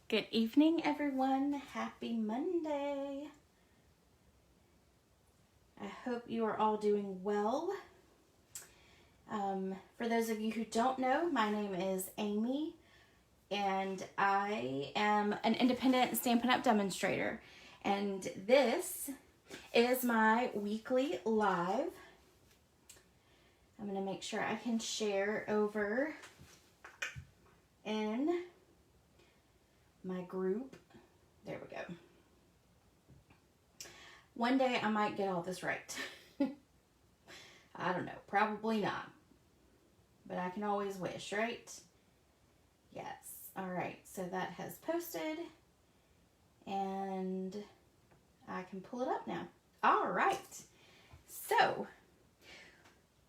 Good evening, everyone. Happy Monday. I hope you are all doing well. For those of you who don't know, my name is Amy, and I am an independent Stampin' Up! Demonstrator. And this is my weekly live. I'm going to make sure I can share over in my group. There we go. One day I might get all this right. I don't know, probably not. But I can always wish, right? Yes. All right, so that has posted and I can pull it up now. All right. So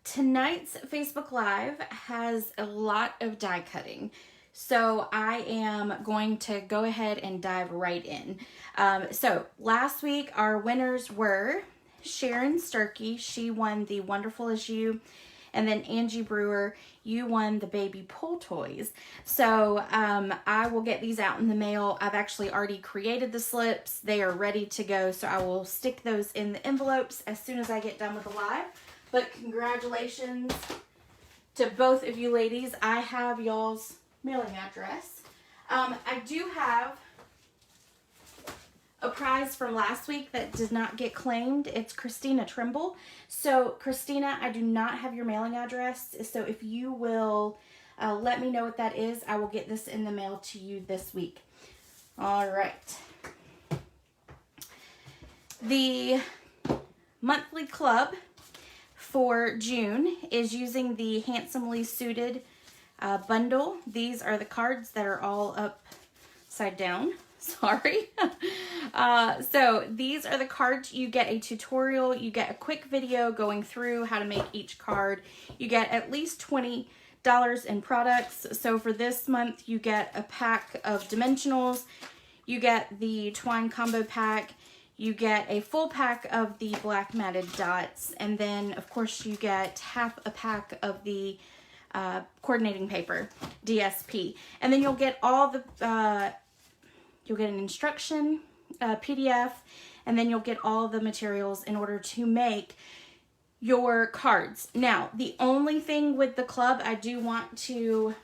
tonight's Facebook Live has a lot of die cutting. So I am going to go ahead and dive right in. So last week our winners were Sharon Sturkey. She won the Wonderful As You. And then Angie Brewer, you won the baby pull toys. So I will get these out in the mail. I've actually already created the slips. They are ready to go. So I will stick those in the envelopes as soon as I get done with the live. But congratulations to both of you ladies. I have y'all's mailing address. I do have a prize from last week that did not get claimed. It's Christina Trimble. So Christina, I do not have your mailing address. So if you will let me know what that is, I will get this in the mail to you this week. All right. The monthly club for June is using the Handsomely Suited bundle. These are the cards that are all upside down. Sorry. So these are the cards. You get a tutorial. You get a quick video going through how to make each card. You get at least $20 in products. So for this month, you get a pack of dimensionals. You get the twine combo pack. You get a full pack of the black matted dots. And then, of course, you get half a pack of the coordinating paper, DSP. And then you'll get all the... You'll get an instruction, PDF, and then you'll get all the materials in order to make your cards. Now, the only thing with the club I do want to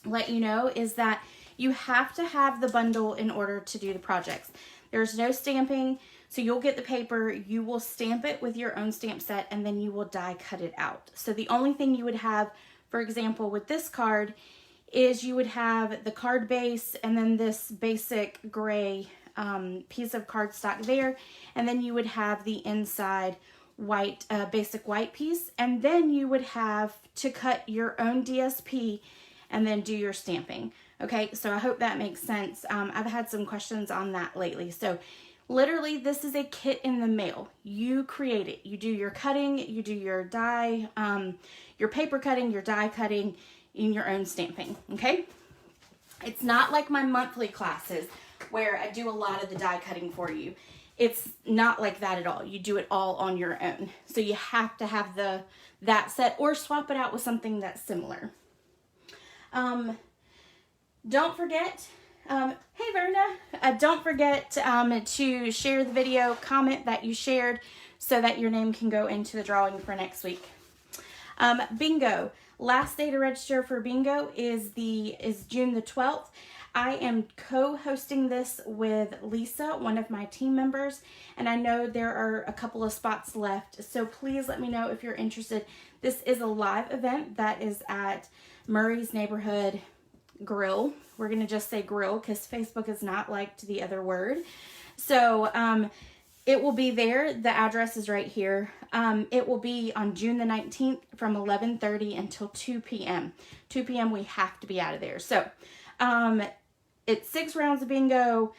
let you know is that you have to have the bundle in order to do the projects. There's no stamping, so you'll get the paper, you will stamp it with your own stamp set, and then you will die cut it out. So the only thing you would have, for example, with this card is you would have the card base and then this basic gray piece of cardstock there, and then you would have the inside white, basic white piece, and then you would have to cut your own DSP and then do your stamping. Okay, so I hope that makes sense. I've had some questions on that lately. So literally this is a kit in the mail. You create it. You do your cutting, you do your die, your paper cutting, your die cutting, in your own stamping, okay? It's not like my monthly classes where I do a lot of the die cutting for you. It's not like that at all. You do it all on your own. So you have to have that set or swap it out with something that's similar. Don't forget, hey Verna, don't forget to share the video, comment that you shared so that your name can go into the drawing for next week. Bingo. Last day to register for bingo is June the 12th. I am co-hosting this with Lisa, one of my team members, and I know there are a couple of spots left, so please let me know if you're interested. This is a live event that is at Murray's Neighborhood Grill. We're going to just say grill because Facebook is not liked the other word. So it will be there. The address is right here. It will be on June the 19th from 11:30 until 2 p.m. 2 p.m. we have to be out of there. So it's 6 rounds of bingo.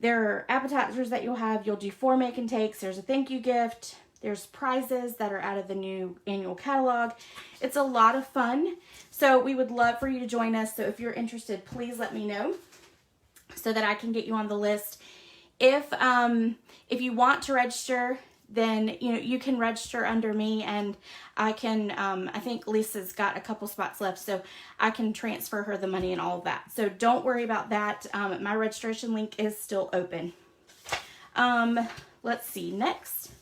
There are appetizers that you'll have. You'll do 4 make and takes. There's a thank you gift. There's prizes that are out of the new annual catalog. It's a lot of fun. So we would love for you to join us. So if you're interested, please let me know so that I can get you on the list. If you want to register, then, you know, you can register under me, and I can, I think Lisa's got a couple spots left, so I can transfer her the money and all of that. So don't worry about that. My registration link is still open. Let's see, next.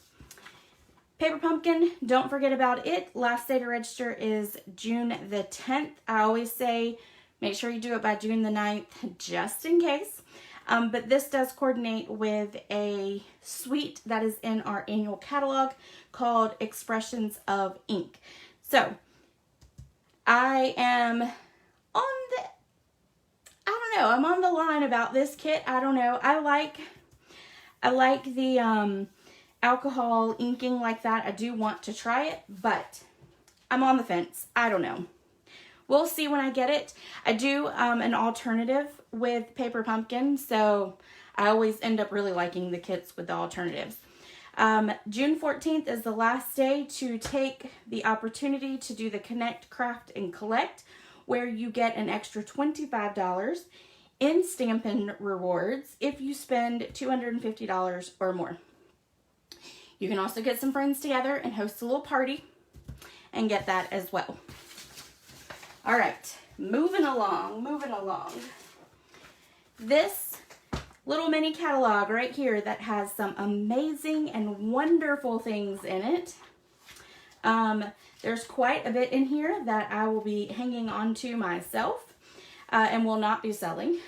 Paper Pumpkin, don't forget about it. Last day to register is June the 10th. I always say make sure you do it by June the 9th, just in case. But this does coordinate with a suite that is in our annual catalog called Expressions of Ink. So I am on the, I don't know, I'm on the line about this kit. I don't know. I like the alcohol inking like that. I do want to try it, but I'm on the fence. I don't know. We'll see when I get it. I do an alternative with Paper Pumpkin, so I always end up really liking the kits with the alternatives. June 14th is the last day to take the opportunity to do the Connect, Craft, and Collect, where you get an extra $25 in Stampin' rewards if you spend $250 or more. You can also get some friends together and host a little party and get that as well. All right, moving along. This little mini catalog right here that has some amazing and wonderful things in it. There's quite a bit in here that I will be hanging on to myself and will not be selling.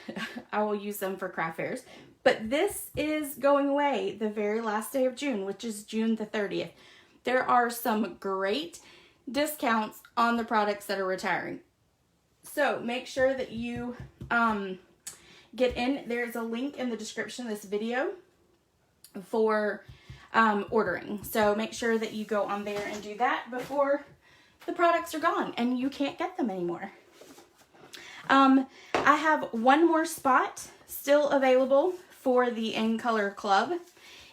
I will use them for craft fairs. But this is going away the very last day of June, which is June the 30th. There are some great discounts on the products that are retiring. So make sure that you get in. There's a link in the description of this video for ordering. So make sure that you go on there and do that before the products are gone and you can't get them anymore. I have one more spot still available for the In Color Club.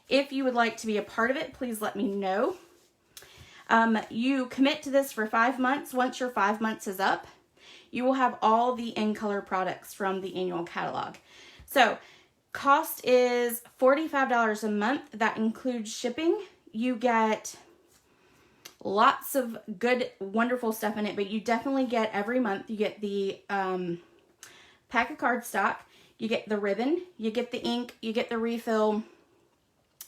If you would like to be a part of it, please let me know. You commit to this for 5 months. Once your 5 months is up, you will have all the In Color products from the annual catalog. So cost is $45 a month. That includes shipping. You get lots of good, wonderful stuff in it, but you definitely get every month. You get the pack of cardstock, you get the ribbon, you get the ink, you get the refill,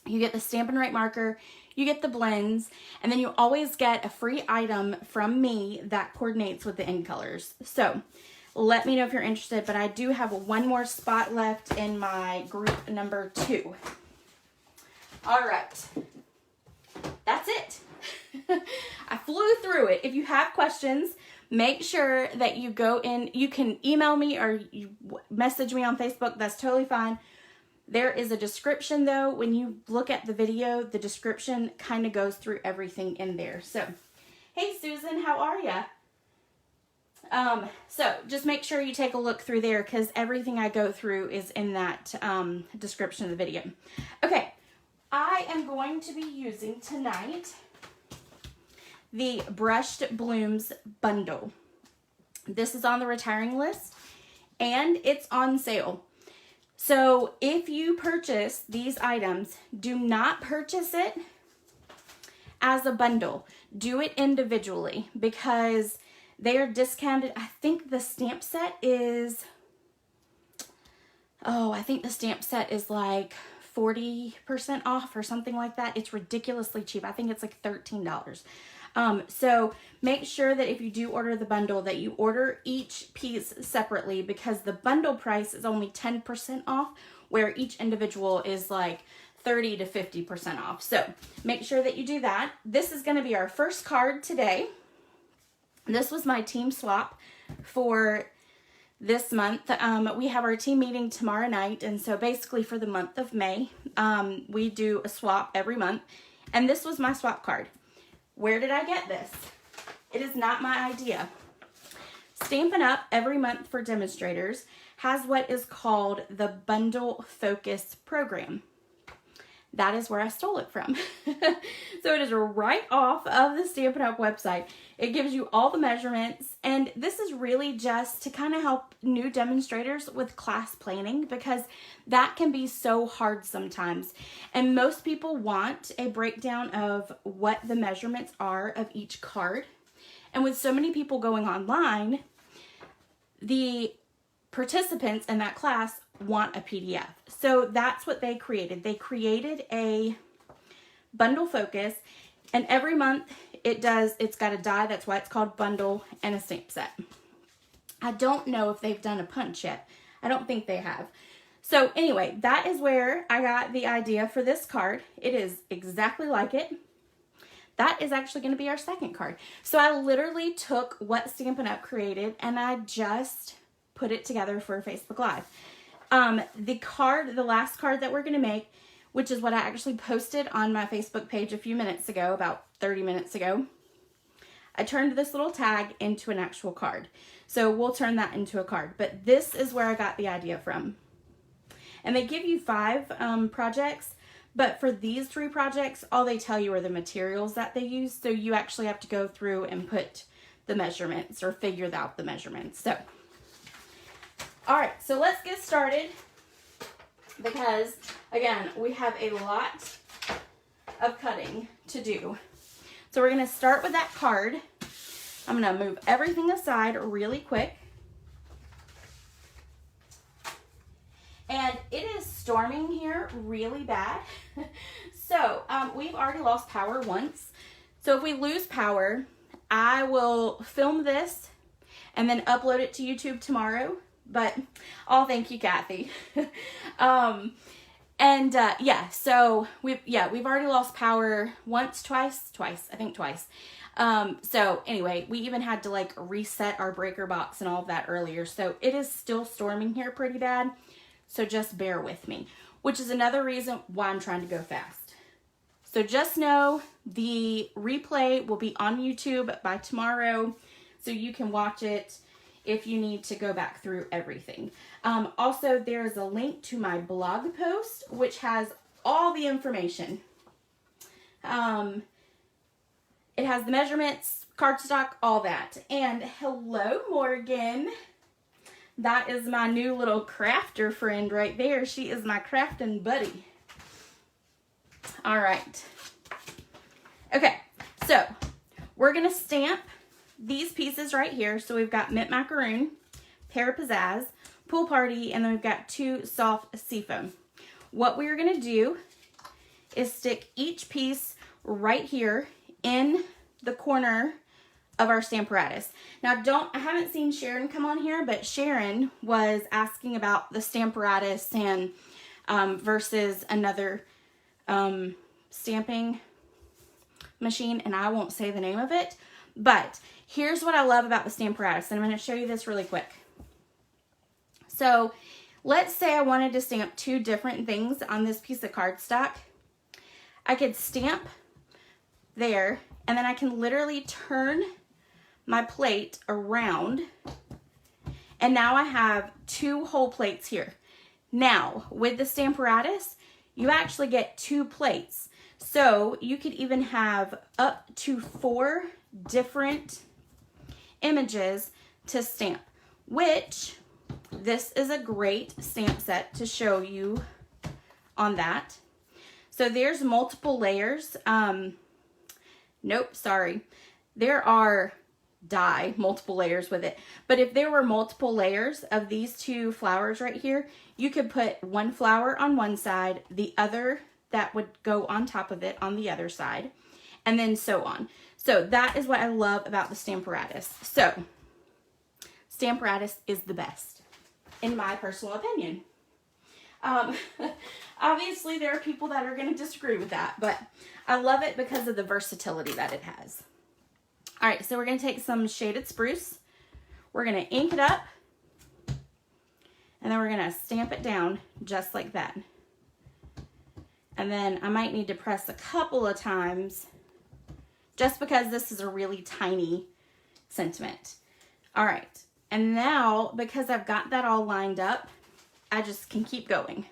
you get the Stampin' Right marker, you get the blends, and then you always get a free item from me that coordinates with the In Colors. So let me know if you're interested, but I do have one more spot left in my group number 2. All right, that's it. I flew through it. If you have questions, make sure that you go in. You can email me or you message me on Facebook. That's totally fine. There is a description though. When you look at the video, the description kind of goes through everything in there. So, hey Susan, how are ya? So just make sure you take a look through there because everything I go through is in that description of the video. Okay, I am going to be using tonight the Brushed Blooms bundle. This is on the retiring list and it's on sale. So if you purchase these items, do not purchase it as a bundle. Do it individually because they are discounted. I think the stamp set is, I think the stamp set is like 40% off or something like that. It's ridiculously cheap. I think it's like $13. So make sure that if you do order the bundle that you order each piece separately because the bundle price is only 10% off where each individual is like 30 to 50% off. So make sure that you do that. This is going to be our first card today. This was my team swap for this month. We have our team meeting tomorrow night. And so basically for the month of May, we do a swap every month. And this was my swap card. Where did I get this? It is not my idea. Stampin' Up! Every month for demonstrators has what is called the Bundle Focus Program. that is where I stole it from. So it is right off of the Stampin' Up! Website. It gives you all the measurements, and this is really just to kind of help new demonstrators with class planning, because that can be so hard sometimes. And most people want a breakdown of what the measurements are of each card. And with so many people going online, the participants in that class want a PDF. So that's what they created. They created a bundle focus, and every month it's got a die, that's why it's called bundle, and a stamp set. I don't know if they've done a punch yet. I don't think they have. So anyway, that is where I got the idea for this card. It is exactly like it. That is actually going to be our second card. So I literally took what Stampin' Up! Created and I just put it together for Facebook Live. The last card that we're going to make, which is what I actually posted on my Facebook page a few minutes ago, about 30 minutes ago, I turned this little tag into an actual card. So we'll turn that into a card. But this is where I got the idea from. And they give you 5 projects, but for these 3 projects, all they tell you are the materials that they use. So you actually have to go through and put the measurements or figure out the measurements. So, all right, so let's get started, because again, we have a lot of cutting to do. So we're going to start with that card. I'm going to move everything aside really quick. And it is storming here really bad. So we've already lost power once. So if we lose power, I will film this and then upload it to YouTube tomorrow. But I'll thank you, Kathy. Yeah, so we've already lost power once, twice, I think twice. So anyway, we even had to like reset our breaker box and all of that earlier. So it is still storming here pretty bad. So just bear with me, which is another reason why I'm trying to go fast. So just know the replay will be on YouTube by tomorrow, so you can watch it if you need to go back through everything. Also, there is a link to my blog post, which has all the information. It has the measurements, cardstock, all that. And hello, Morgan. That is my new little crafter friend right there. She is my crafting buddy. All right. Okay, so we're going to stamp these pieces right here. So we've got Mint Macaroon, Pear Pizzazz, Pool Party, and then we've got 2 soft seafoam. What we're going to do is stick each piece right here in the corner of our Stamparatus. Now I haven't seen Sharon come on here, but Sharon was asking about the Stamparatus and versus another stamping machine, and I won't say the name of it, but here's what I love about the Stamparatus, and I'm going to show you this really quick. So let's say I wanted to stamp 2 different things on this piece of cardstock. I could stamp there, and then I can literally turn my plate around, and now I have 2 whole plates here. Now, with the Stamparatus, you actually get 2 plates. So you could even have up to 4 different images to stamp, which this is a great stamp set to show you on that. So there's multiple layers. Nope, sorry. There are multiple layers with it. But if there were multiple layers of these 2 flowers right here, you could put 1 flower on one side, the other that would go on top of it on the other side, and then so on. So that is what I love about the Stamparatus. So Stamparatus is the best, in my personal opinion. Obviously there are people that are going to disagree with that, but I love it because of the versatility that it has. All right, so we're going to take some shaded spruce. We're going to ink it up, and then we're going to stamp it down just like that. And then I might need to press a couple of times just because this is a really tiny sentiment. All right, and now because I've got that all lined up, I just can keep going.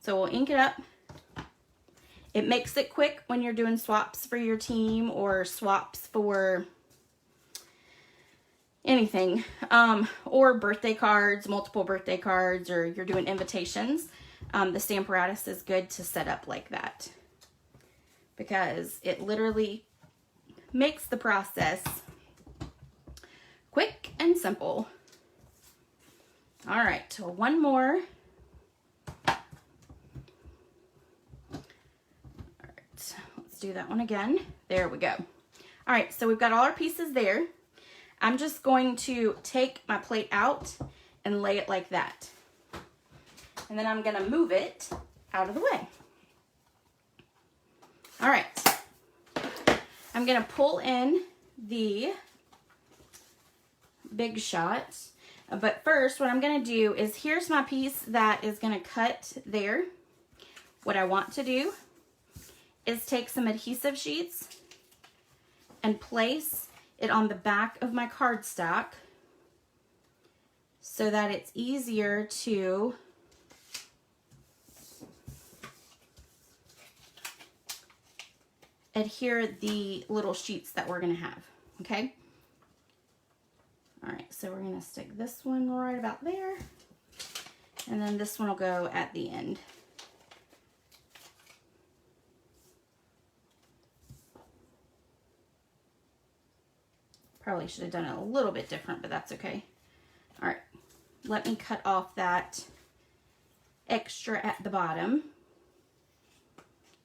So we'll ink it up, It makes it quick when you're doing swaps for your team or swaps for anything, or birthday cards, multiple birthday cards, or you're doing invitations. The Stamparatus is good to set up like that because it literally makes the process quick and simple. All right, so one more. All right, let's do that one again. There we go. All right, so we've got all our pieces there. I'm just going to take my plate out and lay it like that. And then I'm gonna move it out of the way. All right, I'm gonna pull in the Big Shot. But first, what I'm gonna do is, here's my piece that is gonna cut there. What I want to do is take some adhesive sheets and place it on the back of my cardstock so that it's easier to adhere the little sheets that we're gonna have, okay? All right, so we're gonna stick this one right about there, and then this one will go at the end. Probably should have done it a little bit different, but that's okay. All right, let me cut off that extra at the bottom.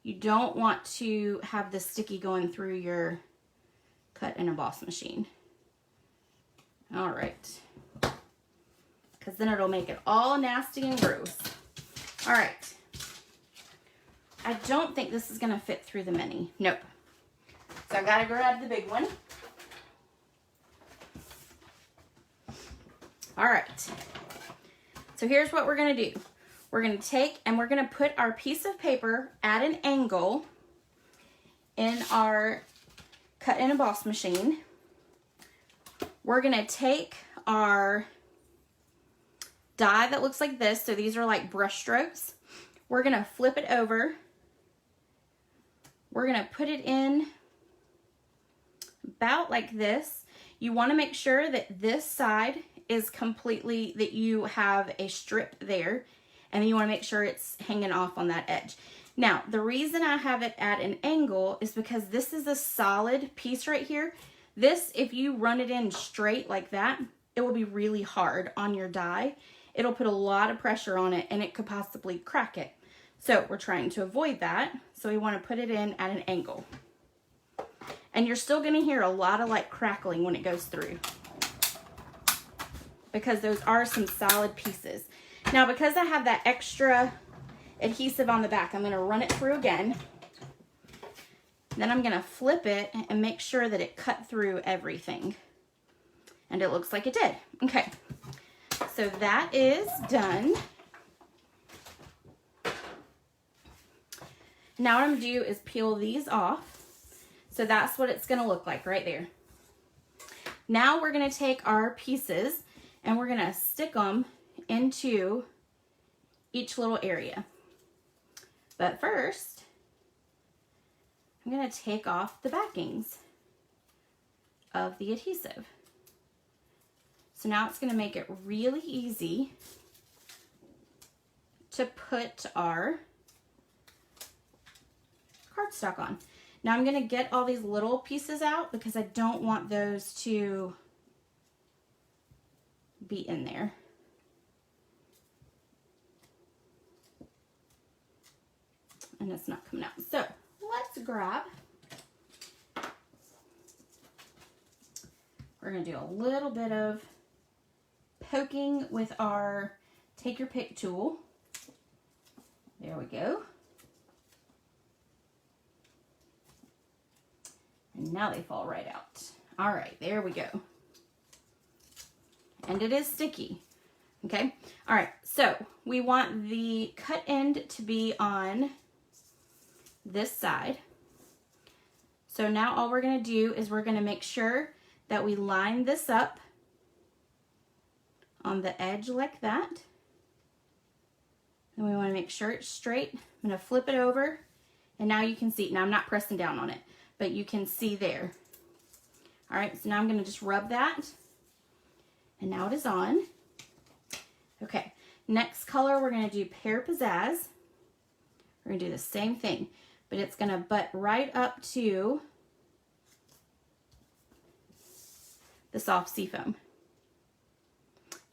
You don't want to have the sticky going through your cut and emboss machine. All right, because then it'll make it all nasty and gross. All right, I don't think this is gonna fit through the mini. Nope. So I gotta grab the big one. All right, so here's what we're gonna do. We're gonna take and we're gonna put our piece of paper at an angle in our cut and emboss machine. We're gonna take our die that looks like this, so these are like brush strokes. We're gonna flip it over. We're gonna put it in about like this. You wanna make sure that this side is completely, that you have a strip there, and then you wanna make sure it's hanging off on that edge. Now, the reason I have it at an angle is because this is a solid piece right here. This, if you run it in straight like that, it will be really hard on your die. It'll put a lot of pressure on it and it could possibly crack it. So we're trying to avoid that. So we want to put it in at an angle. And you're still going to hear a lot of like crackling when it goes through, because those are some solid pieces. Now, because I have that extra adhesive on the back, I'm going to run it through again. Then I'm going to flip it and make sure that it cut through everything. And it looks like it did. Okay, so that is done. Now what I'm going to do is peel these off. So that's what it's going to look like right there. Now we're going to take our pieces and we're going to stick them into each little area. But first, I'm going to take off the backings of the adhesive. So now it's going to make it really easy to put our cardstock on. Now I'm going to get all these little pieces out because I don't want those to be in there. And it's not coming out. So let's grab, we're going to do a little bit of poking with our take your pick tool. There we go. And now they fall right out. All right, there we go. And it is sticky. Okay. All right. So we want the cut end to be on this side. So now all we're going to do is we're going to make sure that we line this up on the edge like that. And we want to make sure it's straight. I'm going to flip it over And now you can see, now I'm not pressing down on it, but you can see there. All right, so now I'm gonna just rub that. And now it is on. Okay, next color, we're gonna do Pear Pizzazz. We're gonna do the same thing, but it's gonna butt right up to the soft seafoam.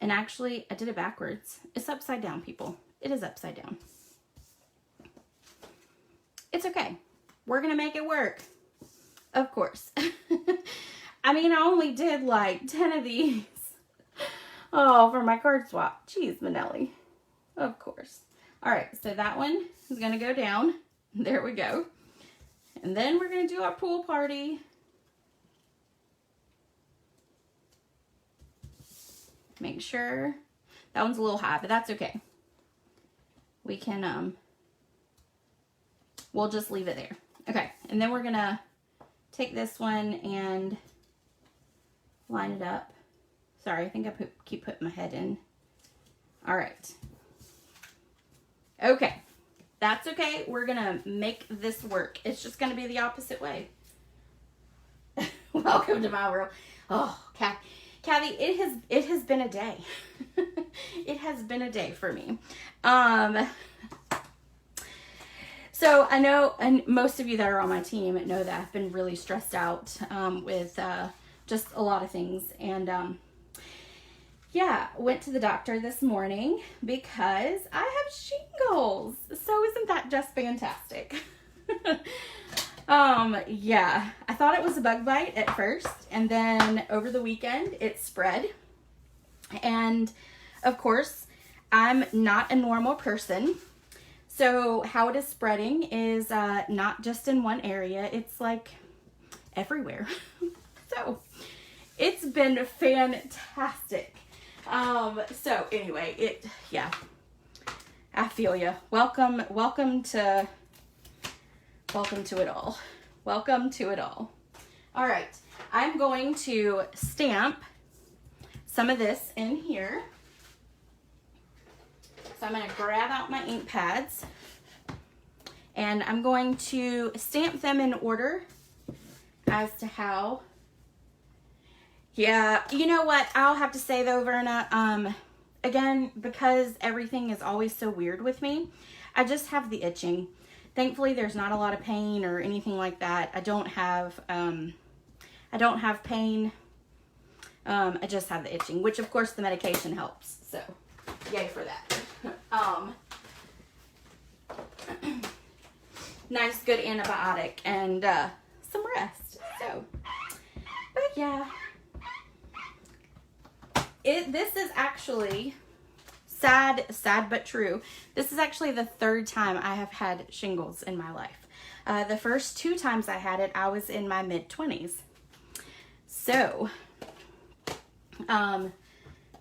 And actually, I did it backwards. It's upside down, people. It is upside down. It's okay. We're gonna make it work. Of course. I mean, I only did like 10 of these. Oh, for my card swap. Jeez, Manelli. Of course. All right, so that one is gonna go down. There we go. And then we're gonna do our pool party. Make sure that one's a little high, but that's okay. We can, we'll just leave it there. Okay, and then we're gonna take this one and line it up. Sorry, I think I keep putting my head in. All right. Okay, that's okay. We're gonna make this work. It's just gonna be the opposite way. Welcome to my world. Oh, Kathy, it has been a day. It has been a day for me. So I know, and most of you that are on my team know that I've been really stressed out with just a lot of things. And yeah, went to the doctor this morning because I have shingles. So isn't that just fantastic? Yeah, I thought it was a bug bite at first, and then over the weekend it spread. And of course, I'm not a normal person. So how it is spreading is not just in one area, it's like everywhere. So it's been fantastic. So anyway, yeah, I feel you. Welcome to it all. Welcome to it all. All right, I'm going to stamp some of this in here. So I'm going to grab out my ink pads and I'm going to stamp them in order as to how. Yeah, you know what? I'll have to say though, Verna, again, because everything is always so weird with me, I just have the itching. Thankfully, there's not a lot of pain or anything like that. I don't have pain. I just have the itching, which of course the medication helps. So, yay for that. Nice, good antibiotic and some rest. So, but yeah, this is actually sad but true. This is actually the third time I have had shingles in my life. The first 2 times I had it, I was in my mid-20s. So, I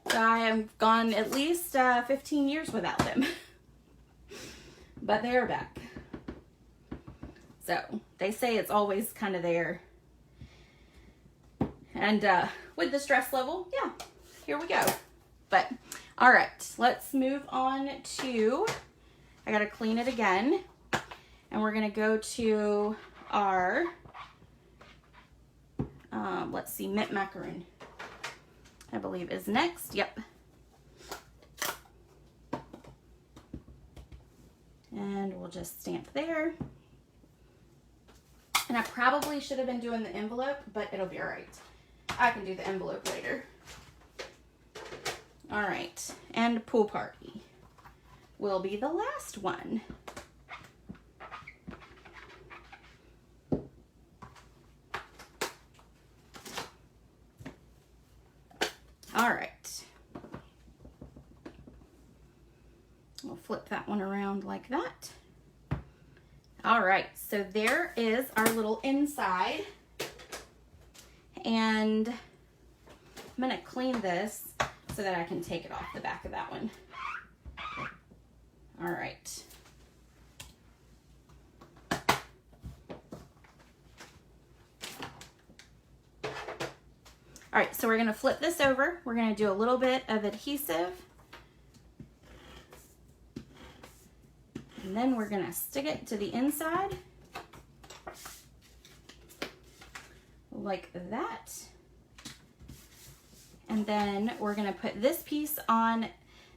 have gone at least 15 years without them. But they're back. So, they say it's always kind of there. And with the stress level, yeah, here we go. But, all right, let's move on to, I gotta clean it again. And we're gonna go to our, let's see, mint macaroon, I believe is next. Yep. And we'll just stamp there. And I probably should have been doing the envelope, but it'll be all right. I can do the envelope later. All right, and pool party will be the last one. All right. We'll flip that one around like that. All right, so there is our little inside. And I'm gonna clean this so that I can take it off the back of that one. All right. All right, so we're gonna flip this over. We're gonna do a little bit of adhesive. And then we're gonna stick it to the inside. like that. And then we're gonna put this piece on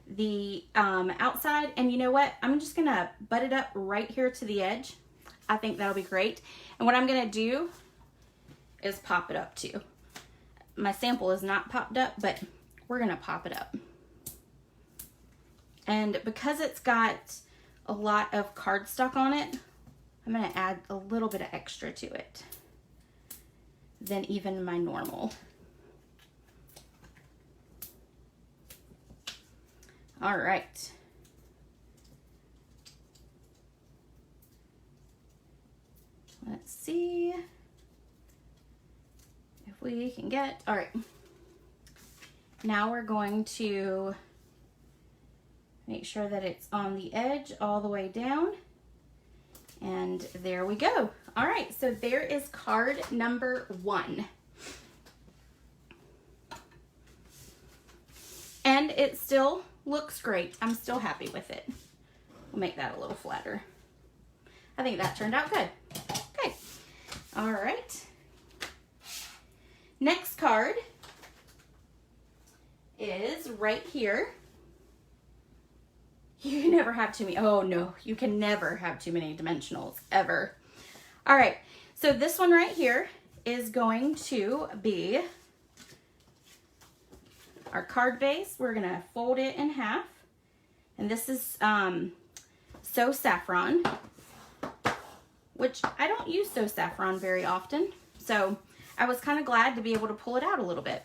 the outside, and you know what? I'm just gonna butt it up right here to the edge. I think that'll be great. And what I'm gonna do is pop it up too. My sample is not popped up, but we're gonna pop it up. And because it's got a lot of cardstock on it, I'm gonna add a little bit of extra to it than even my normal. All right. Let's see if we can get, all right. Now we're going to make sure that it's on the edge all the way down. And there we go. All right, so there is card number 1. And it still looks great. I'm still happy with it. We'll make that a little flatter. I think that turned out good. Okay. All right. Next card is right here. You can never have too many. Oh no, you can never have too many dimensionals ever. All right, so this one right here is going to be our card base. We're gonna fold it in half, and this is So Saffron, which I don't use So Saffron very often, so I was kind of glad to be able to pull it out a little bit.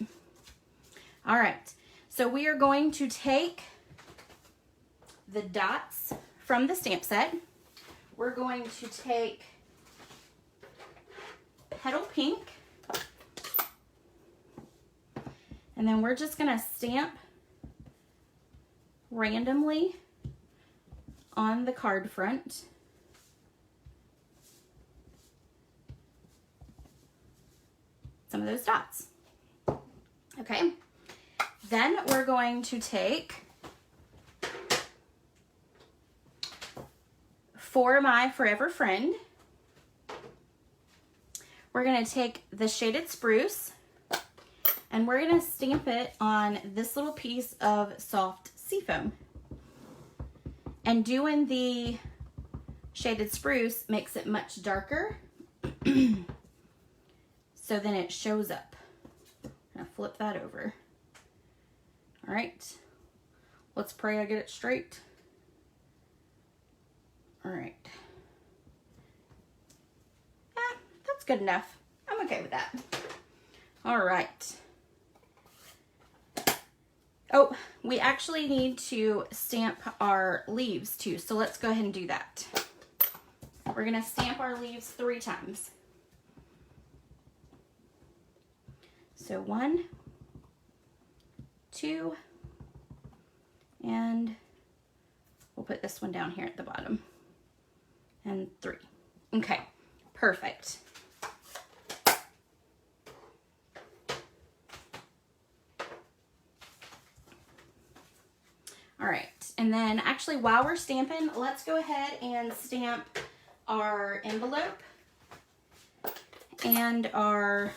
All right, so we are going to take the dots from the stamp set. We're going to take Petal Pink, and then we're just gonna stamp randomly on the card front. Some of those dots. Okay, then we're going to take, for my forever friend, we're gonna take the shaded spruce, and we're gonna stamp it on this little piece of soft seafoam. And doing the shaded spruce makes it much darker, so then it shows up. I'm gonna flip that over. All right, let's pray I get it straight. All right. Yeah, that's good enough. I'm okay with that. All right. Oh, we actually need to stamp our leaves too, so let's go ahead and do that. We're gonna stamp our leaves 3 times. So 1, 2, and we'll put this one down here at the bottom. And 3. Okay, perfect. All right, and then actually while we're stamping, let's go ahead and stamp our envelope and our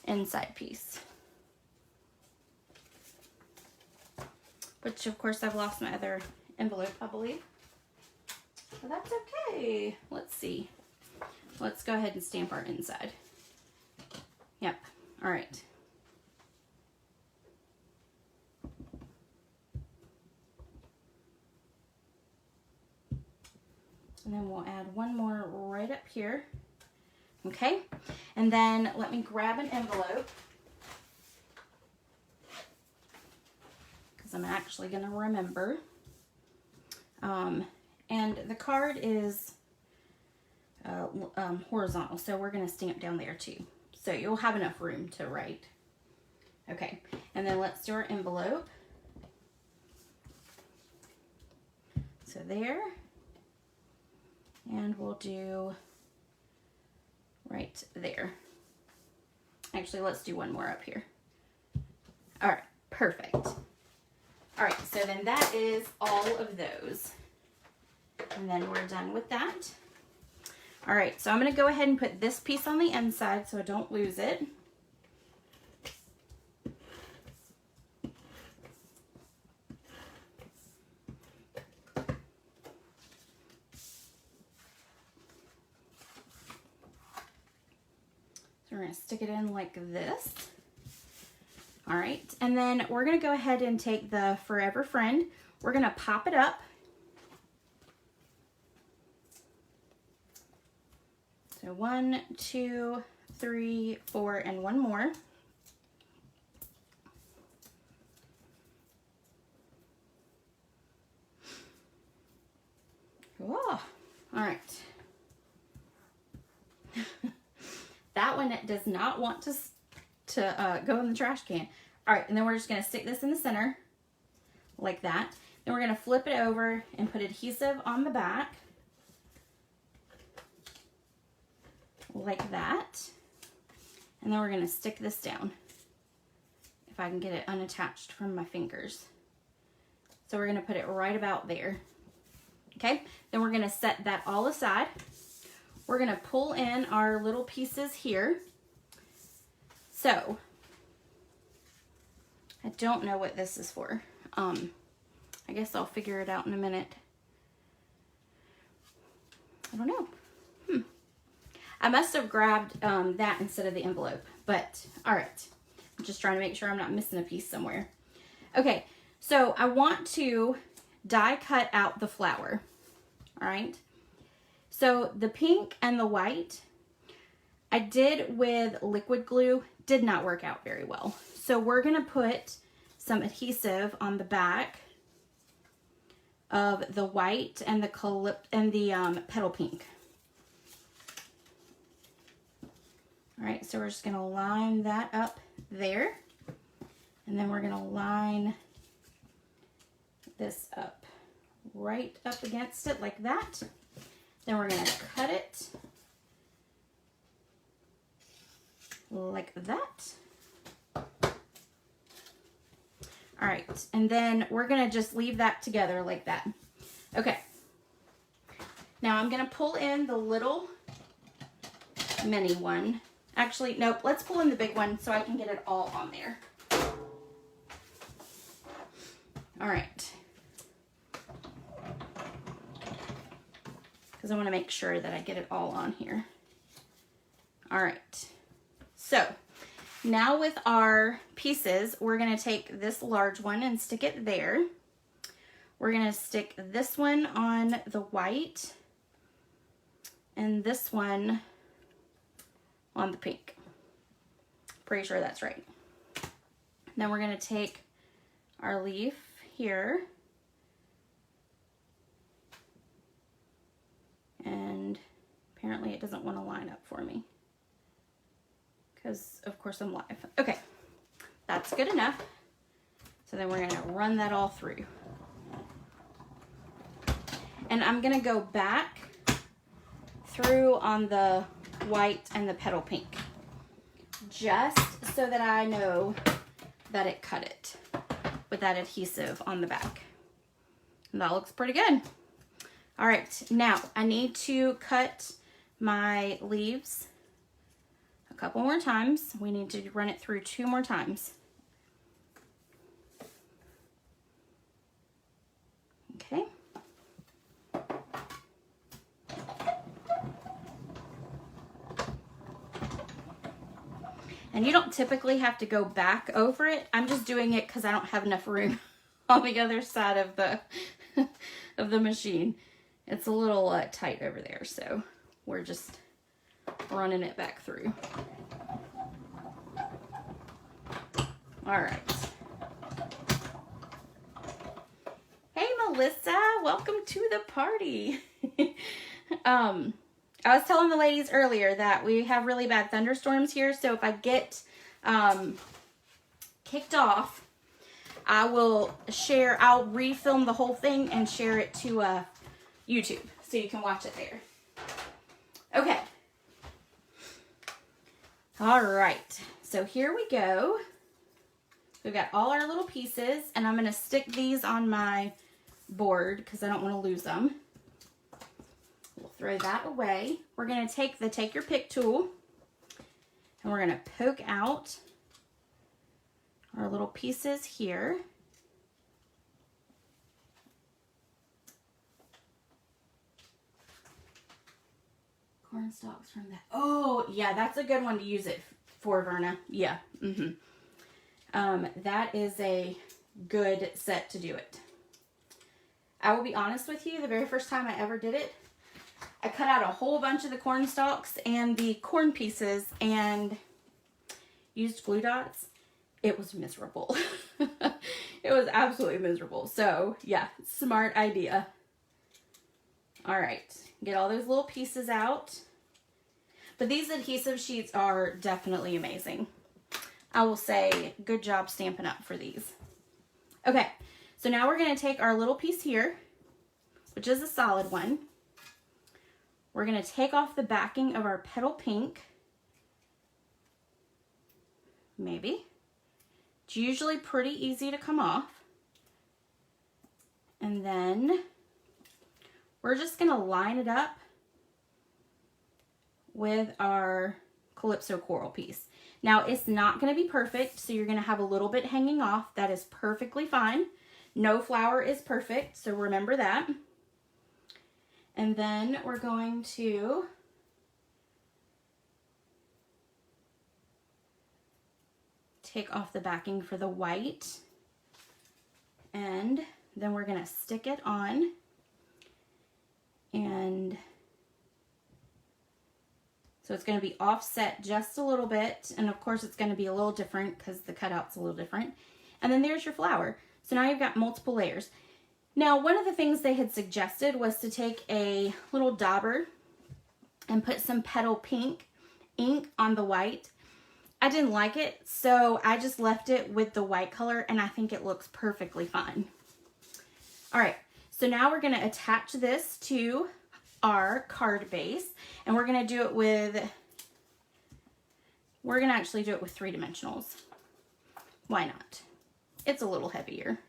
inside piece. Which of course I've lost my other envelope, I believe. But that's okay. Let's see. Let's go ahead and stamp our inside. Yep, all right. And then we'll add one more right up here. Okay, and then let me grab an envelope, because I'm actually gonna remember. And the card is horizontal, so we're gonna stamp down there too. So you'll have enough room to write. Okay, and then let's do our envelope. So there, and we'll do right there. Actually, let's do one more up here. All right, perfect. All right, so then that is all of those. And then we're done with that. All right, so I'm going to go ahead and put this piece on the inside so I don't lose it. So we're going to stick it in like this. All right, and then we're going to go ahead and take the Forever Friend. We're going to pop it up. So 1, 2, 3, 4, and one more. Whoa. All right. That one does not want to go in the trash can. All right, and then we're just going to stick this in the center like that. Then we're going to flip it over and put adhesive on the back. Like that. And then we're going to stick this down, if I can get it unattached from my fingers. So we're going to put it right about there. Okay, then we're going to set that all aside. We're going to pull in our little pieces here. So I don't know what this is for. I guess I'll figure it out in a minute. I don't know. I must have grabbed that instead of the envelope, but all right. I'm just trying to make sure I'm not missing a piece somewhere. Okay, so I want to die cut out the flower, all right? So the pink and the white, I did with liquid glue, did not work out very well. So we're gonna put some adhesive on the back of the white and the petal pink. All right, so we're just gonna line that up there. And then we're gonna line this up right up against it like that. Then we're gonna cut it like that. All right, and then we're gonna just leave that together like that. Okay, now I'm gonna pull in the little mini one. Actually, nope, let's pull in the big one so I can get it all on there. All right. Because I want to make sure that I get it all on here. All right. So now with our pieces, we're going to take this large one and stick it there. We're going to stick this one on the white and this one on the pink. Pretty sure that's right. Then we're going to take our leaf here and apparently it doesn't want to line up for me because of course I'm live. Okay, that's good enough. So then we're going to run that all through. And I'm going to go back through on the white and the petal pink, just so that I know that it cut it with that adhesive on the back. And that looks pretty good. All right, now I need to cut my leaves a couple more times. We need to run it through 2 more times. Okay. And you don't typically have to go back over it. I'm just doing it because I don't have enough room on the other side of the of the machine. It's a little tight over there, so we're just running it back through. All right. Hey, Melissa, welcome to the party. I was telling the ladies earlier that we have really bad thunderstorms here, so if I get kicked off, I'll refilm the whole thing and share it to YouTube so you can watch it there. Okay. All right, so here we go. We've got all our little pieces, and I'm going to stick these on my board because I don't want to lose them. We'll throw that away. We're going to take the Take Your Pick tool and we're going to poke out our little pieces here. Corn stalks from that. Oh, yeah, that's a good one to use it for, Verna. Yeah. That is a good set to do it. I will be honest with you, the very first time I ever did it, I cut out a whole bunch of the corn stalks and the corn pieces and used glue dots. It was miserable. It was absolutely miserable. So yeah, smart idea. All right, get all those little pieces out. But these adhesive sheets are definitely amazing. I will say, good job Stampin' Up! For these. Okay, so now we're gonna take our little piece here, which is a solid one. We're gonna take off the backing of our petal pink. Maybe. It's usually pretty easy to come off. And then we're just gonna line it up with our Calypso coral piece. Now it's not gonna be perfect, so you're gonna have a little bit hanging off. That is perfectly fine. No flower is perfect, so remember that. And then we're going to take off the backing for the white, and then we're gonna stick it on, and so it's gonna be offset just a little bit, and of course it's gonna be a little different because the cutout's a little different. And then there's your flower. So now you've got multiple layers. Now, one of the things they had suggested was to take a little dauber and put some petal pink ink on the white. I didn't like it, so I just left it with the white color, and I think it looks perfectly fine. All right, so now we're gonna attach this to our card base, and we're gonna do it with, we're gonna actually do it with 3 dimensionals. Why not? It's a little heavier.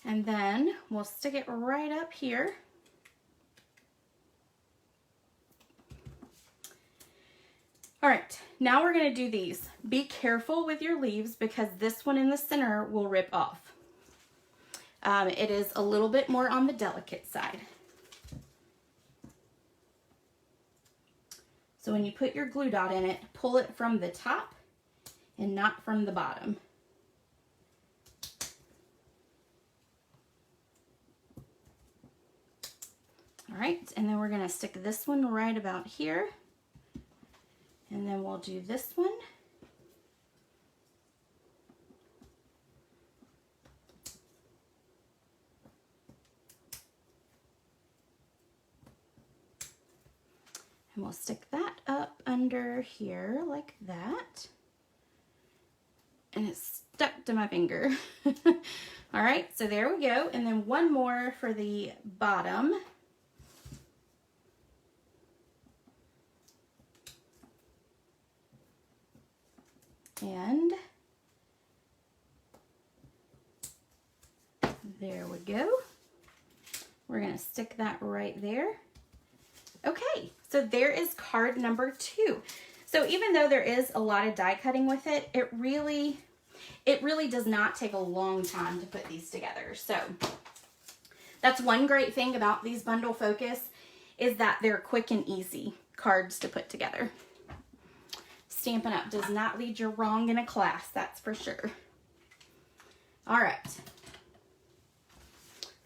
And then we'll stick it right up here. All right, now we're gonna do these. Be careful with your leaves because this one in the center will rip off. It is a little bit more on the delicate side. So when you put your glue dot in it, pull it from the top and not from the bottom. All right, and then we're gonna stick this one right about here. And then we'll do this one. And we'll stick that up under here like that. And it's stuck to my finger. All right, so there we go. And then one more for the bottom. And there we go. We're gonna stick that right there. Okay, so there is card number 2. So even though there is a lot of die cutting with it, it really does not take a long time to put these together. So that's one great thing about these Bundle Focus is that they're quick and easy cards to put together. Stampin' Up! Does not lead you wrong in a class, that's for sure. All right.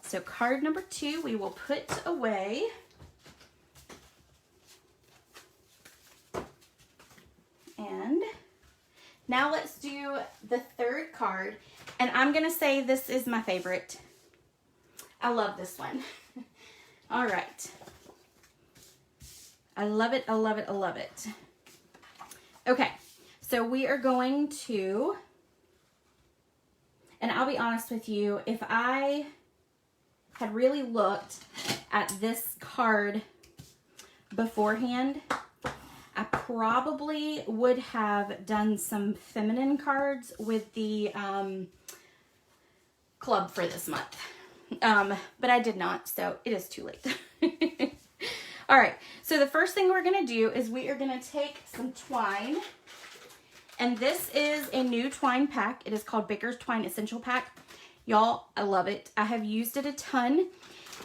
So card number 2 we will put away. And now let's do the 3rd card. And I'm gonna say this is my favorite. I love this one. All right. I love it, I love it, I love it. Okay, so we are going to, and I'll be honest with you, if I had really looked at this card beforehand, I probably would have done some feminine cards with the club for this month. but I did not, so it is too late. All right, so the first thing we're gonna do is we are gonna take some twine, and this is a new twine pack. It is called Baker's Twine Essential Pack. Y'all, I love it. I have used it a ton.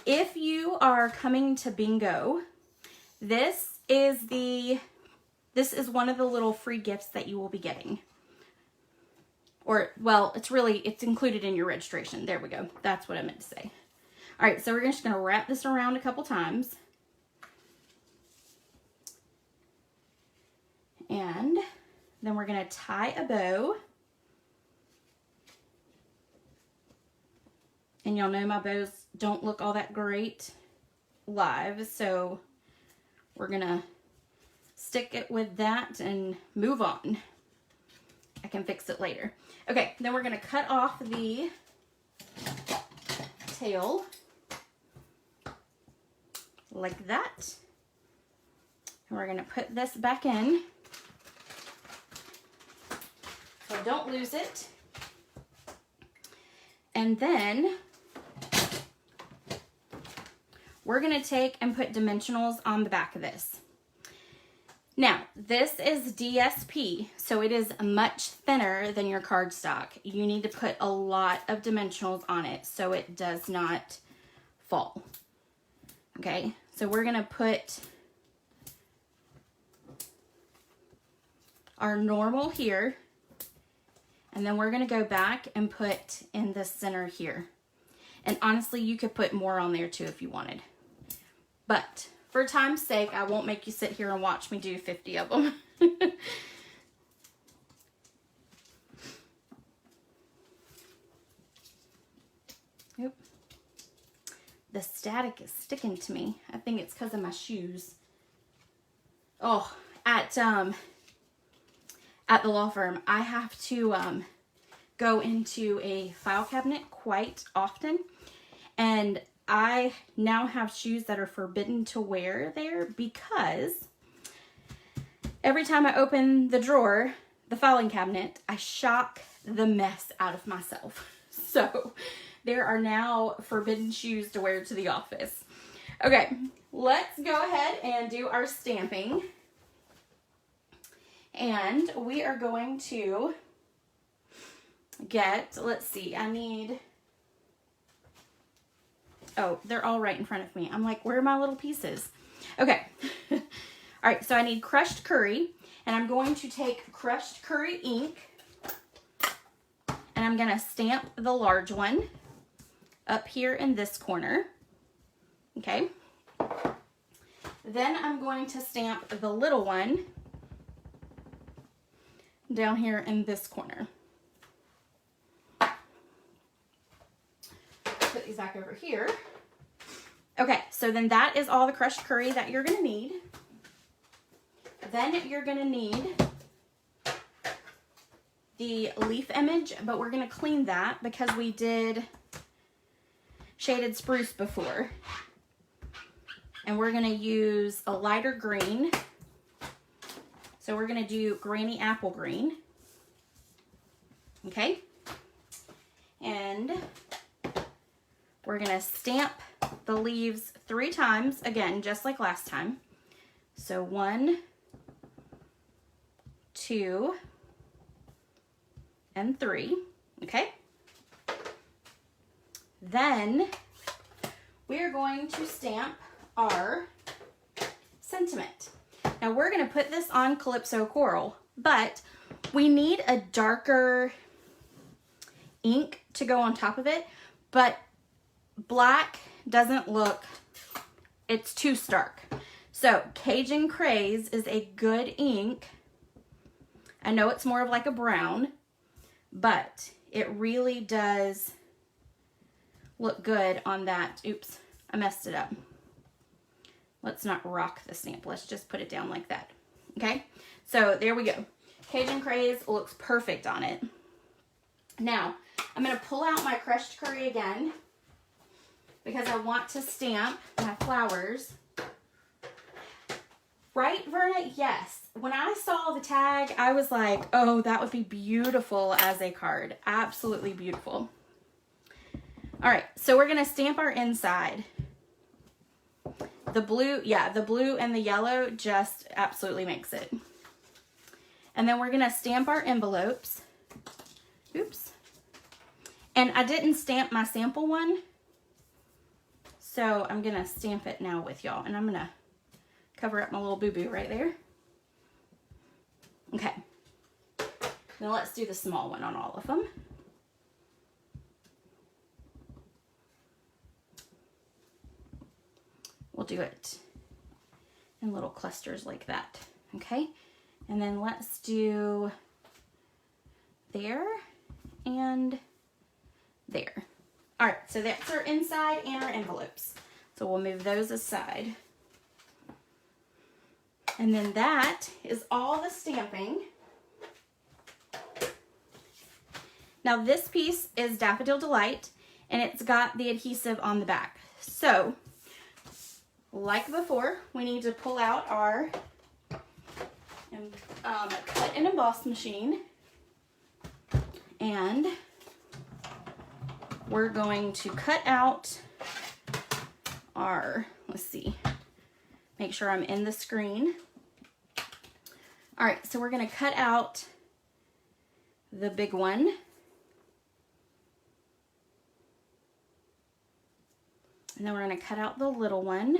If you are coming to bingo, this is one of the little free gifts that you will be getting. Or, well, it's included in your registration. There we go. That's what I meant to say. All right, so we're just going to wrap this around a couple times. And then we're going to tie a bow. And y'all know my bows don't look all that great live, so we're going to stick it with that and move on. I can fix it later. Okay, then we're going to cut off the tail like that. And we're going to put this back in so don't lose it. And then we're going to take and put dimensionals on the back of this. Now, this is DSP, so it is much thinner than your cardstock. You need to put a lot of dimensionals on it so it does not fall. Okay, so we're going to put our normal here, and then we're going to go back and put in the center here. And honestly, you could put more on there too if you wanted. But for time's sake, I won't make you sit here and watch me do 50 of them. Nope. The static is sticking to me. I think it's because of my shoes. Oh, at the law firm, I have to go into a file cabinet quite often, and I now have shoes that are forbidden to wear there because every time I open the drawer, the filing cabinet, I shock the mess out of myself. So there are now forbidden shoes to wear to the office. Okay, let's go ahead and do our stamping. And we are going to get, let's see, I need, oh, they're all right in front of me. I'm like, where are my little pieces? Okay. All right, so I need crushed curry, and I'm going to take crushed curry ink, and I'm going to stamp the large one up here in this corner. Okay. Then I'm going to stamp the little one down here in this corner. Put these back over here. Okay, so then that is all the crushed curry that you're going to need. Then you're going to need the leaf image, but we're going to clean that because we did shaded spruce before. And we're going to use a lighter green. So we're going to do Granny Apple Green. Okay. And we're going to stamp the leaves 3 times, again, just like last time. So 1, 2, and 3. Okay. Then we're going to stamp our sentiment. Now we're going to put this on Calypso Coral, but we need a darker ink to go on top of it, but black doesn't look, it's too stark. So Cajun Craze is a good ink. I know it's more of like a brown, but it really does look good on that. Oops, I messed it up. Let's not rock the stamp. Let's just put it down like that. Okay, so there we go. Cajun Craze looks perfect on it. Now, I'm going to pull out my crushed curry again because I want to stamp my flowers. Right, Verna? Yes. When I saw the tag, I was like, oh, that would be beautiful as a card. Absolutely beautiful. All right, so we're gonna stamp our inside. The blue, yeah, the blue and the yellow just absolutely makes it. And then we're gonna stamp our envelopes. Oops. And I didn't stamp my sample one, so I'm gonna stamp it now with y'all. And I'm gonna cover up my little boo-boo right there. Okay. Now let's do the small one on all of them. We'll do it in little clusters like that, okay? And then let's do there and there. All right, so that's our inside and our envelopes. So we'll move those aside. And then that is all the stamping. Now this piece is Daffodil Delight, and it's got the adhesive on the back. So, like before, we need to pull out our cut and emboss machine, and we're going to cut out our, let's see, make sure I'm in the screen. All right, so we're gonna cut out the big one. And then we're gonna cut out the little one.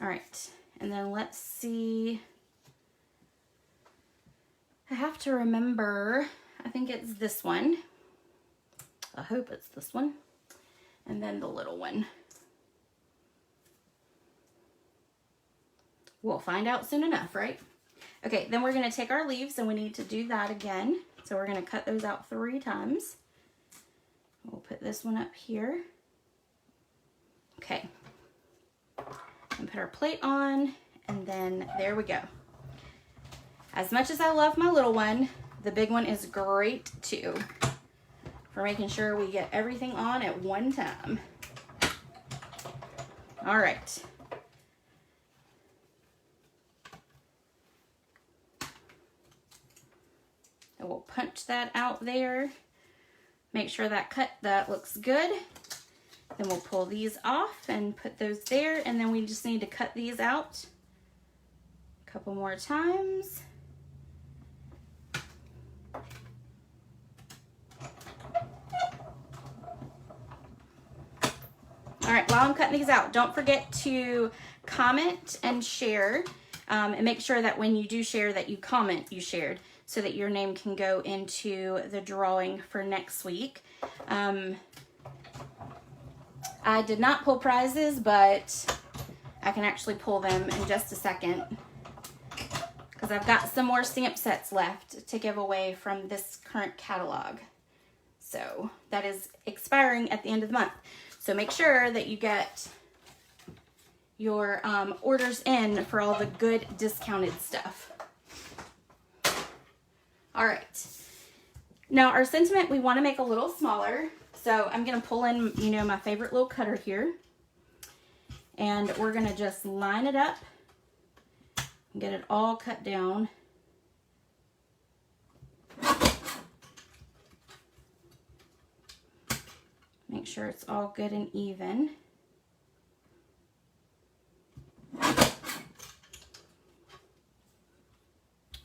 All right, and then let's see. I have to remember, I think it's this one. I hope it's this one. And then the little one. We'll find out soon enough, right? Okay, then we're gonna take our leaves and we need to do that again. So we're gonna cut those out 3 times. We'll put this one up here. Okay. And put our plate on, and then there we go. As much as I love my little one, the big one is great too, for making sure we get everything on at one time. All right. And we'll punch that out there. Make sure that looks good. Then we'll pull these off and put those there, and then we just need to cut these out a couple more times. All right, while I'm cutting these out, don't forget to comment and share, and make sure that when you do share that you comment you shared, so that your name can go into the drawing for next week. I did not pull prizes, but I can actually pull them in just a second, because I've got some more stamp sets left to give away from this current catalog. So that is expiring at the end of the month. So make sure that you get your orders in for all the good discounted stuff. All right. Now our sentiment we want to make a little smaller. So I'm going to pull in, you know, my favorite little cutter here. And we're going to just line it up and get it all cut down. Make sure it's all good and even.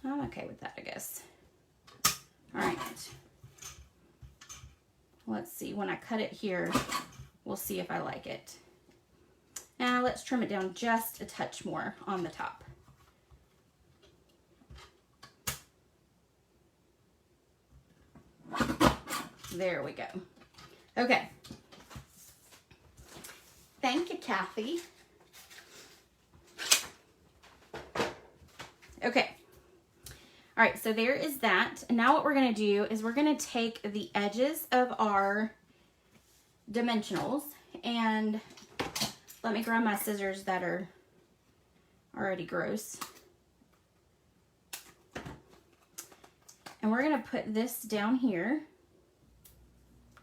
I'm okay with that, I guess. All right. Let's see, when I cut it here, we'll see if I like it. Now let's trim it down just a touch more on the top. There we go. Okay. Thank you, Kathy. Okay. All right, so there is that. And now what we're going to do is we're going to take the edges of our dimensionals, and let me grab my scissors that are already gross. And we're going to put this down here.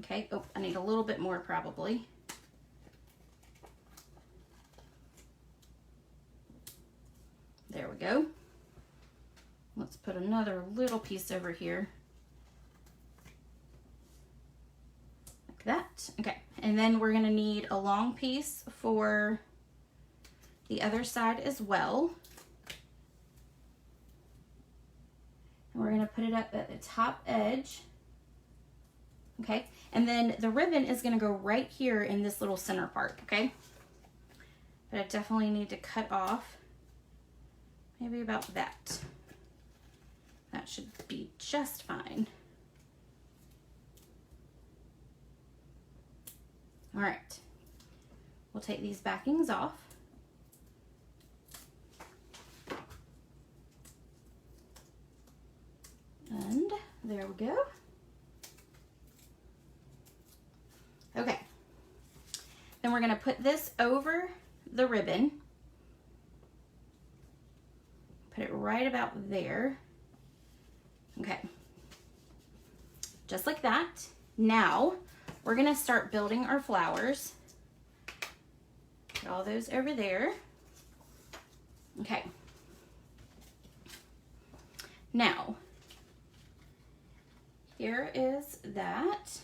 Okay, oh, I need a little bit more probably. There we go. Let's put another little piece over here. like that. Okay, and then we're gonna need a long piece for the other side as well. And we're gonna put it up at the top edge. Okay, and then the ribbon is gonna go right here in this little center part, okay? But I definitely need to cut off maybe about that. That should be just fine. All right, we'll take these backings off. And there we go. Okay, then we're gonna put this over the ribbon. Put it right about there. Okay, just like that. Now, we're gonna start building our flowers. Put all those over there. Okay. Now, here is that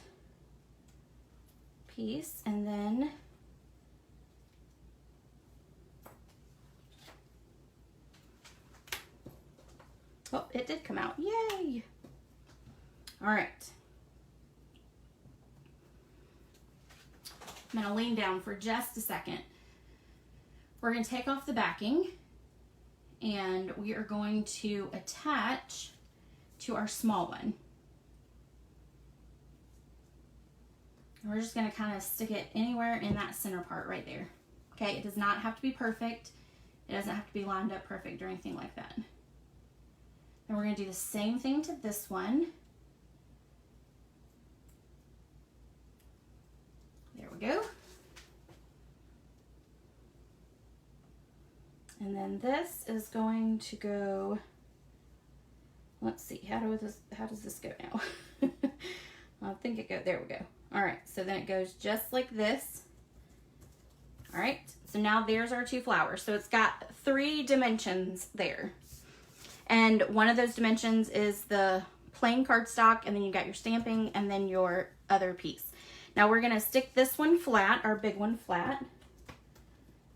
piece, and then oh, it did come out. Yay! All right. I'm gonna lean down for just a second. We're gonna take off the backing and we are going to attach to our small one. And we're just gonna kind of stick it anywhere in that center part right there. Okay, it does not have to be perfect. It doesn't have to be lined up perfect or anything like that. And we're gonna do the same thing to this one. There we go. And then this is going to go, let's see, how does this go now? I think it goes, there we go. All right, so then it goes just like this. All right, so now there's our two flowers. So it's got 3 dimensions there. And one of those dimensions is the plain cardstock, and then you got your stamping, and then your other piece. Now we're gonna stick this one flat, our big one flat.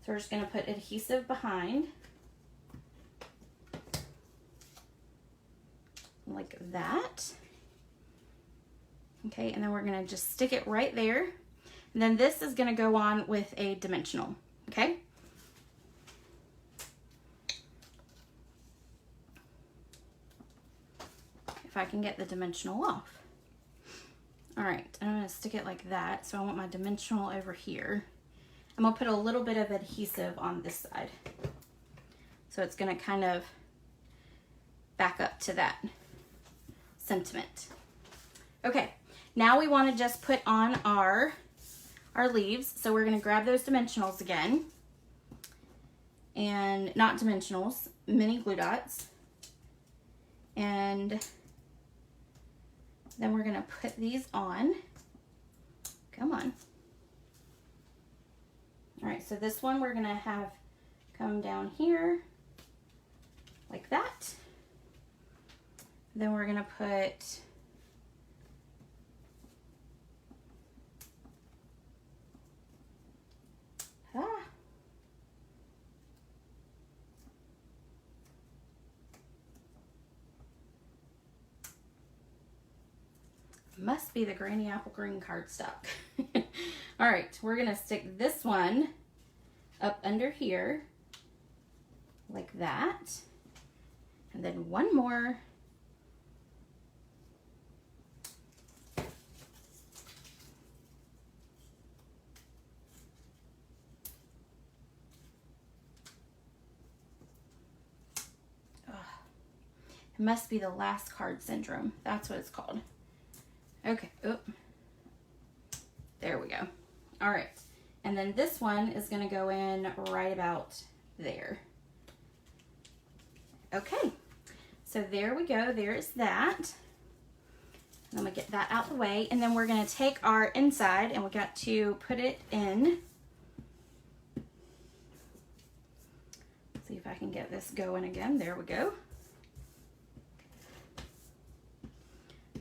So we're just gonna put adhesive behind. Like that. Okay, and then we're gonna just stick it right there. And then this is gonna go on with a dimensional, okay? If I can get the dimensional off. All right, and I'm gonna stick it like that. So I want my dimensional over here. I'm gonna put a little bit of adhesive on this side. So it's gonna kind of back up to that sentiment. Okay, now we wanna just put on our leaves. So we're gonna grab those dimensionals again. And not dimensionals, mini glue dots. And then we're gonna put these on. Come on. All right, so this one we're gonna have come down here like that. Then we're gonna put must be the Granny Apple Green cardstock. All right, we're gonna stick this one up under here like that. And then one more. It must be the last card syndrome. That's what it's called. Okay, oh, there we go. All right, and then this one is gonna go in right about there. Okay, so there we go, there's that. And I'm gonna get that out the way, and then we're gonna take our inside and we got to put it in. See if I can get this going again, there we go.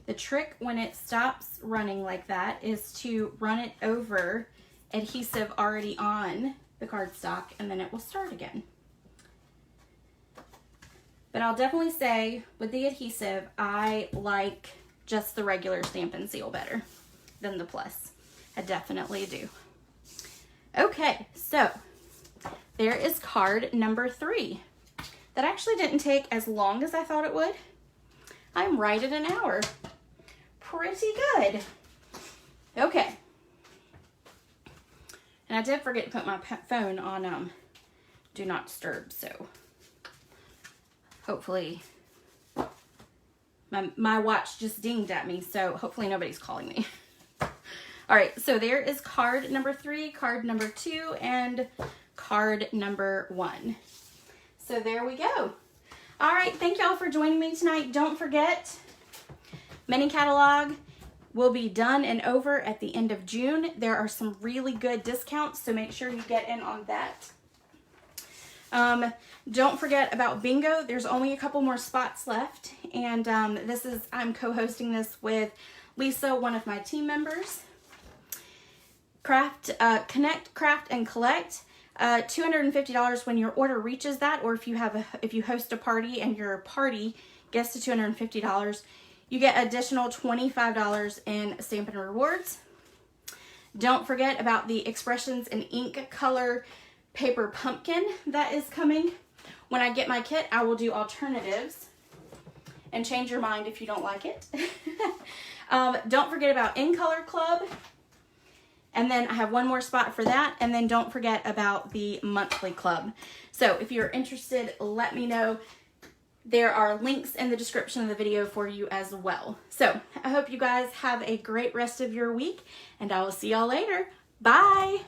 The trick when it stops running like that is to run it over adhesive already on the cardstock, and then it will start again. But I'll definitely say with the adhesive, I like just the regular Stampin' Seal better than the Plus. I definitely do. Okay, so there is card number 3. That actually didn't take as long as I thought it would. I'm right at an hour. Pretty good. Okay. And I did forget to put my phone on Do Not Disturb, so hopefully my watch just dinged at me, so hopefully nobody's calling me. All right, so there is card number 3, card number 2, and card number 1. So there we go. All right, thank y'all for joining me tonight. Don't forget, mini catalog will be done and over at the end of June. There are some really good discounts, so make sure you get in on that. Don't forget about bingo. There's only a couple more spots left, and I'm co-hosting this with Lisa, one of my team members. Connect, craft, and collect. $250 when your order reaches that, or if you host a party and your party gets to $250, you get additional $25 in Stampin' Rewards. Don't forget about the Expressions in Ink color paper pumpkin that is coming. When I get my kit, I will do alternatives and change your mind if you don't like it. Don't forget about In Color Club. And then I have one more spot for that. And then don't forget about the monthly club. So if you're interested, let me know. There are links in the description of the video for you as well. So I hope you guys have a great rest of your week, and I will see y'all later. Bye.